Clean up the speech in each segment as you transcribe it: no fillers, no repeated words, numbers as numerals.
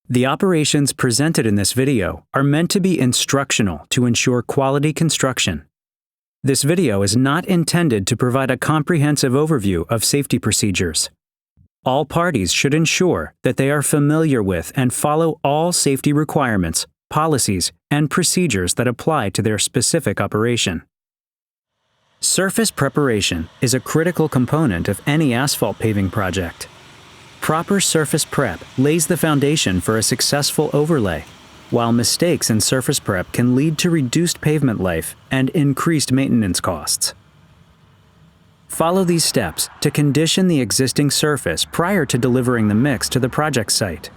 The operations presented in this video are meant to be instructional to ensure quality construction. This video is not intended to provide a comprehensive overview of safety procedures. All parties should ensure that they are familiar with and follow all safety requirements, policies, and procedures that apply to their specific operation. Surface preparation is a critical component of any asphalt paving project. Proper surface prep lays the foundation for a successful overlay, while mistakes in surface prep can lead to reduced pavement life and increased maintenance costs. Follow these steps to condition the existing surface prior to delivering the mix to the project site.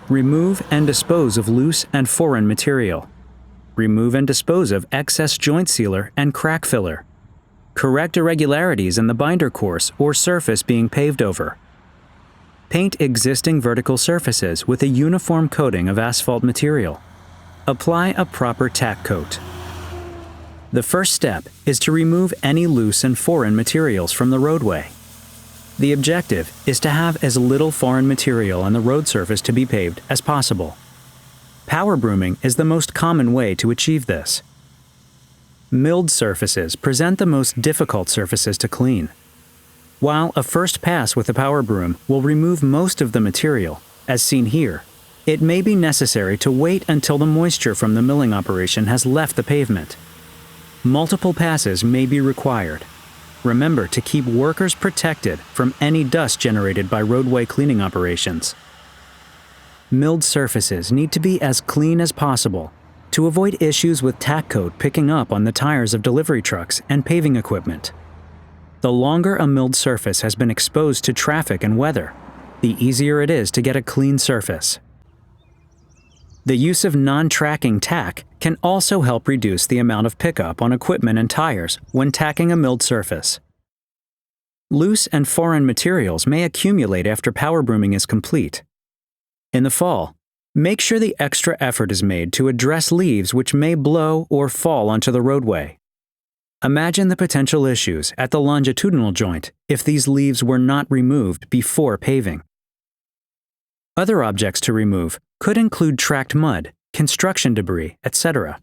Remove and dispose of loose and foreign material. Remove and dispose of excess joint sealer and crack filler. Correct irregularities in the binder course or surface being paved over. Paint existing vertical surfaces with a uniform coating of asphalt material. Apply a proper tack coat. The first step is to remove any loose and foreign materials from the roadway. The objective is to have as little foreign material on the road surface to be paved as possible. Power brooming is the most common way to achieve this. Milled surfaces present the most difficult surfaces to clean. While a first pass with a power broom will remove most of the material, as seen here, it may be necessary to wait until the moisture from the milling operation has left the pavement. Multiple passes may be required. Remember to keep workers protected from any dust generated by roadway cleaning operations. Milled surfaces need to be as clean as possible to avoid issues with tack coat picking up on the tires of delivery trucks and paving equipment. The longer a milled surface has been exposed to traffic and weather, the easier it is to get a clean surface. The use of non-tracking tack can also help reduce the amount of pickup on equipment and tires when tacking a milled surface. Loose and foreign materials may accumulate after power brooming is complete. In the fall, make sure the extra effort is made to address leaves which may blow or fall onto the roadway. Imagine the potential issues at the longitudinal joint if these leaves were not removed before paving. Other objects to remove could include tracked mud, construction debris, etc.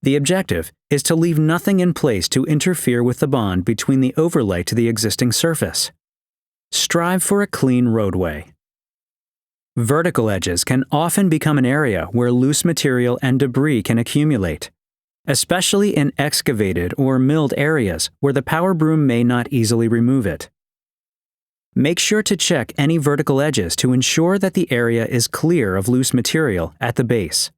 The objective is to leave nothing in place to interfere with the bond between the overlay to the existing surface. Strive for a clean roadway. Vertical edges can often become an area where loose material and debris can accumulate, especially in excavated or milled areas where the power broom may not easily remove it. Make sure to check any vertical edges to ensure that the area is clear of loose material at the base.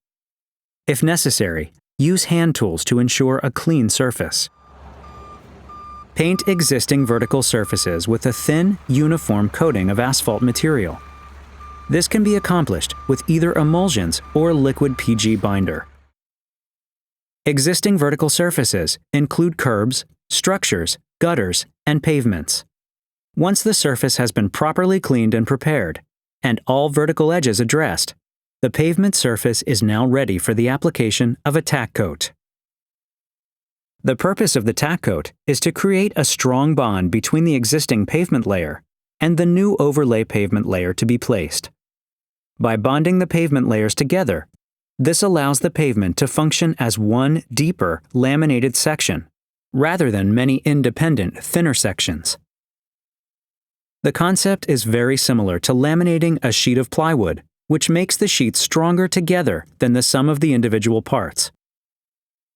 If necessary, use hand tools to ensure a clean surface. Paint existing vertical surfaces with a thin, uniform coating of asphalt material. This can be accomplished with either emulsions or liquid PG binder. Existing vertical surfaces include curbs, structures, gutters, and pavements. Once the surface has been properly cleaned and prepared, and all vertical edges addressed, the pavement surface is now ready for the application of a tack coat. The purpose of the tack coat is to create a strong bond between the existing pavement layer and the new overlay pavement layer to be placed. By bonding the pavement layers together, this allows the pavement to function as one deeper, laminated section, rather than many independent, thinner sections. The concept is very similar to laminating a sheet of plywood, which makes the sheets stronger together than the sum of the individual parts.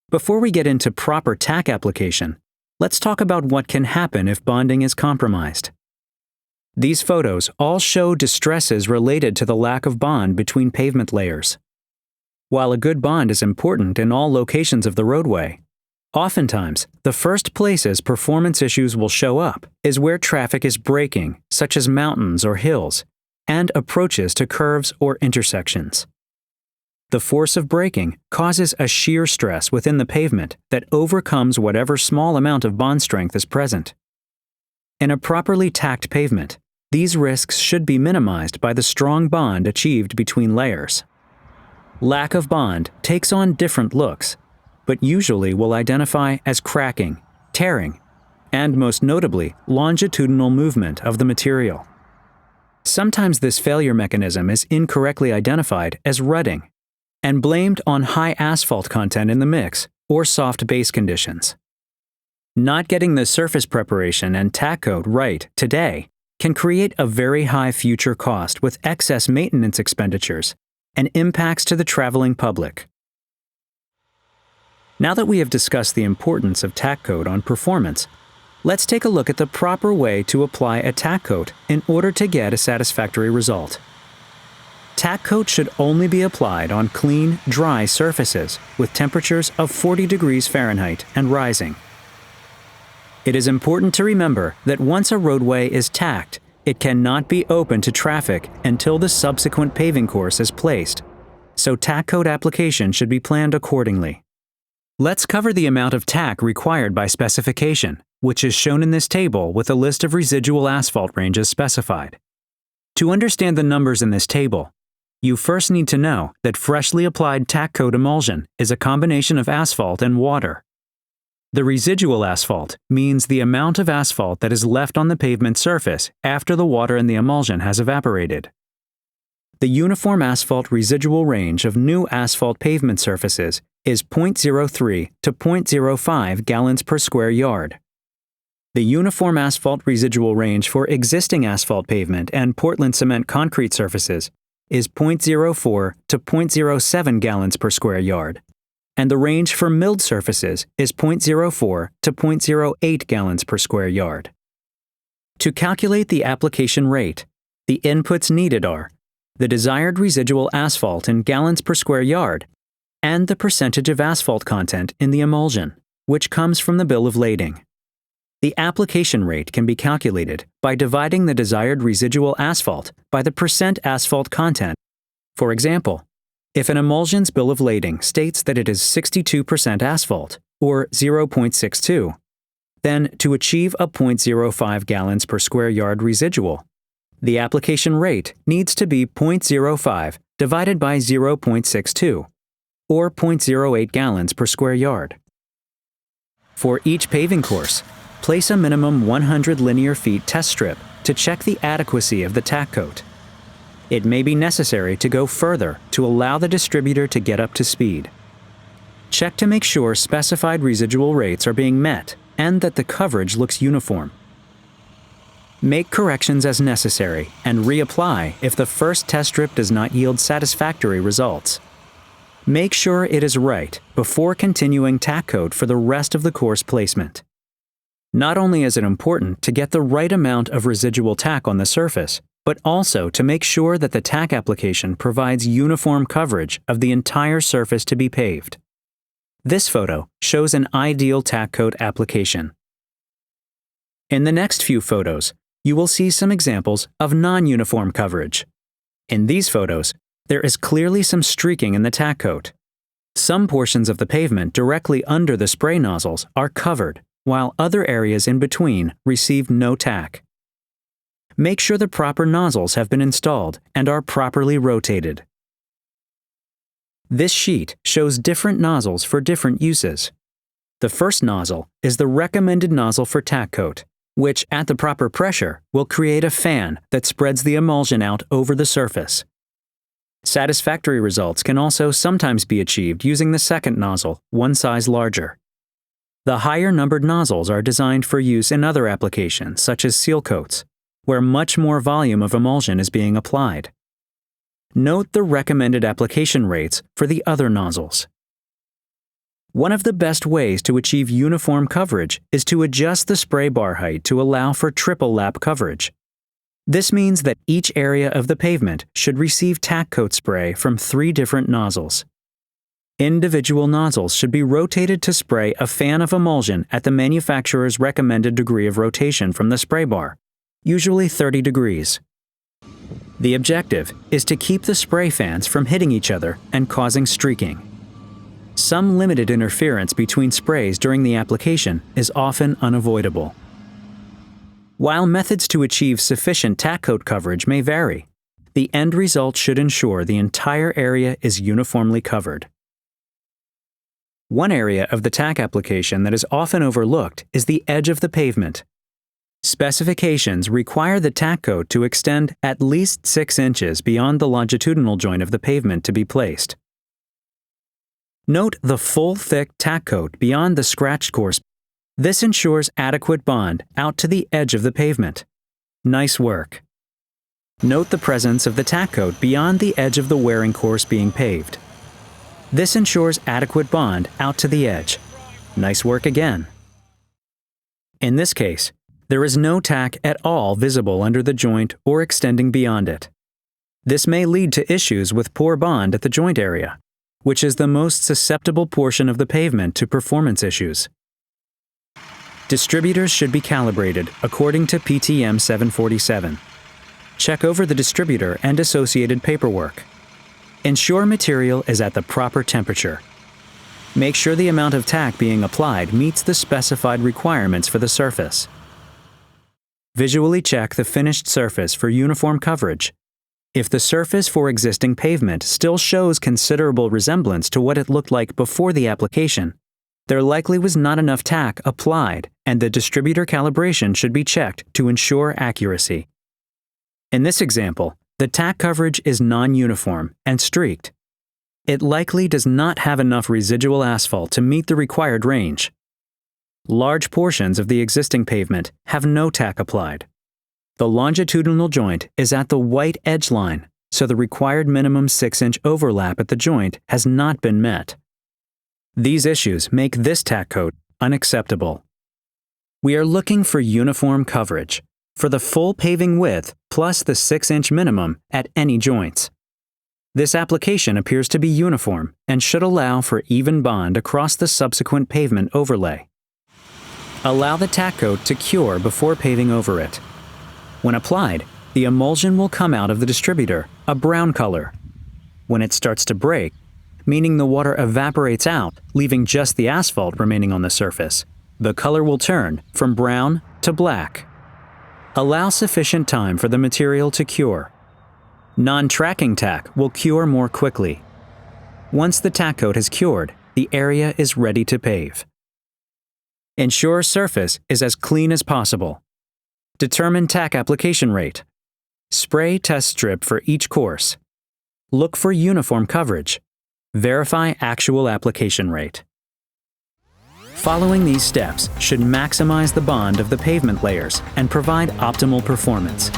Before we get into proper tack application, let's talk about what can happen if bonding is compromised. These photos all show distresses related to the lack of bond between pavement layers. While a good bond is important in all locations of the roadway, oftentimes the first places performance issues will show up is where traffic is braking, such as mountains or hills, and approaches to curves or intersections. The force of braking causes a shear stress within the pavement that overcomes whatever small amount of bond strength is present. In a properly tacked pavement, these risks should be minimized by the strong bond achieved between layers. Lack of bond takes on different looks, but usually will identify as cracking, tearing, and most notably, longitudinal movement of the material. Sometimes this failure mechanism is incorrectly identified as rutting and blamed on high asphalt content in the mix or soft base conditions. Not getting the surface preparation and tack coat right today can create a very high future cost with excess maintenance expenditures and impacts to the traveling public. Now that we have discussed the importance of tack coat on performance, let's take a look at the proper way to apply a tack coat in order to get a satisfactory result. Tack coat should only be applied on clean, dry surfaces with temperatures of 40 degrees Fahrenheit and rising. It is important to remember that once a roadway is tacked, it cannot be open to traffic until the subsequent paving course is placed, so tack coat application should be planned accordingly. Let's cover the amount of tack required by specification, which is shown in this table with a list of residual asphalt ranges specified. To understand the numbers in this table, you first need to know that freshly applied tack coat emulsion is a combination of asphalt and water. The residual asphalt means the amount of asphalt that is left on the pavement surface after the water in the emulsion has evaporated. The uniform asphalt residual range of new asphalt pavement surfaces is 0.03 to 0.05 gallons per square yard. The uniform asphalt residual range for existing asphalt pavement and Portland cement concrete surfaces is 0.04 to 0.07 gallons per square yard, and the range for milled surfaces is 0.04 to 0.08 gallons per square yard. To calculate the application rate, the inputs needed are the desired residual asphalt in gallons per square yard and the percentage of asphalt content in the emulsion, which comes from the bill of lading. The application rate can be calculated by dividing the desired residual asphalt by the percent asphalt content. For example, if an emulsion's bill of lading states that it is 62% asphalt, or 0.62, then to achieve a 0.05 gallons per square yard residual, the application rate needs to be 0.05 divided by 0.62, or 0.08 gallons per square yard. For each paving course, place a minimum 100 linear feet test strip to check the adequacy of the tack coat. It may be necessary to go further to allow the distributor to get up to speed. Check to make sure specified residual rates are being met and that the coverage looks uniform. Make corrections as necessary and reapply if the first test strip does not yield satisfactory results. Make sure it is right before continuing tack coat for the rest of the course placement. Not only is it important to get the right amount of residual tack on the surface, but also to make sure that the tack application provides uniform coverage of the entire surface to be paved. This photo shows an ideal tack coat application. In the next few photos, you will see some examples of non-uniform coverage. In these photos, there is clearly some streaking in the tack coat. Some portions of the pavement directly under the spray nozzles are covered, while other areas in between receive no tack. Make sure the proper nozzles have been installed and are properly rotated. This sheet shows different nozzles for different uses. The first nozzle is the recommended nozzle for tack coat, which at the proper pressure will create a fan that spreads the emulsion out over the surface. Satisfactory results can also sometimes be achieved using the second nozzle, one size larger. The higher numbered nozzles are designed for use in other applications such as seal coats, where much more volume of emulsion is being applied. Note the recommended application rates for the other nozzles. One of the best ways to achieve uniform coverage is to adjust the spray bar height to allow for triple lap coverage. This means that each area of the pavement should receive tack coat spray from 3 different nozzles. Individual nozzles should be rotated to spray a fan of emulsion at the manufacturer's recommended degree of rotation from the spray bar, usually 30 degrees. The objective is to keep the spray fans from hitting each other and causing streaking. Some limited interference between sprays during the application is often unavoidable. While methods to achieve sufficient tack coat coverage may vary, the end result should ensure the entire area is uniformly covered. One area of the tack application that is often overlooked is the edge of the pavement. Specifications require the tack coat to extend at least 6 inches beyond the longitudinal joint of the pavement to be placed. Note the full thick tack coat beyond the scratched course. This ensures adequate bond out to the edge of the pavement. Nice work. Note the presence of the tack coat beyond the edge of the wearing course being paved. This ensures adequate bond out to the edge. Nice work again. In this case, there is no tack at all visible under the joint or extending beyond it. This may lead to issues with poor bond at the joint area, which is the most susceptible portion of the pavement to performance issues. Distributors should be calibrated according to PTM 747. Check over the distributor and associated paperwork. Ensure material is at the proper temperature. Make sure the amount of tack being applied meets the specified requirements for the surface. Visually check the finished surface for uniform coverage. If the surface for existing pavement still shows considerable resemblance to what it looked like before the application, there likely was not enough tack applied, and the distributor calibration should be checked to ensure accuracy. In this example, the tack coverage is non-uniform and streaked. It likely does not have enough residual asphalt to meet the required range. Large portions of the existing pavement have no tack applied. The longitudinal joint is at the white edge line, so the required minimum 6-inch overlap at the joint has not been met. These issues make this tack coat unacceptable. We are looking for uniform coverage for the full paving width plus the 6-inch minimum at any joints. This application appears to be uniform and should allow for even bond across the subsequent pavement overlay. Allow the tack coat to cure before paving over it. When applied, the emulsion will come out of the distributor, a brown color. When it starts to break, meaning the water evaporates out, leaving just the asphalt remaining on the surface, the color will turn from brown to black. Allow sufficient time for the material to cure. Non-tracking tack will cure more quickly. Once the tack coat has cured, the area is ready to pave. Ensure surface is as clean as possible. Determine tack application rate. Spray test strip for each course. Look for uniform coverage. Verify actual application rate. Following these steps should maximize the bond of the pavement layers and provide optimal performance.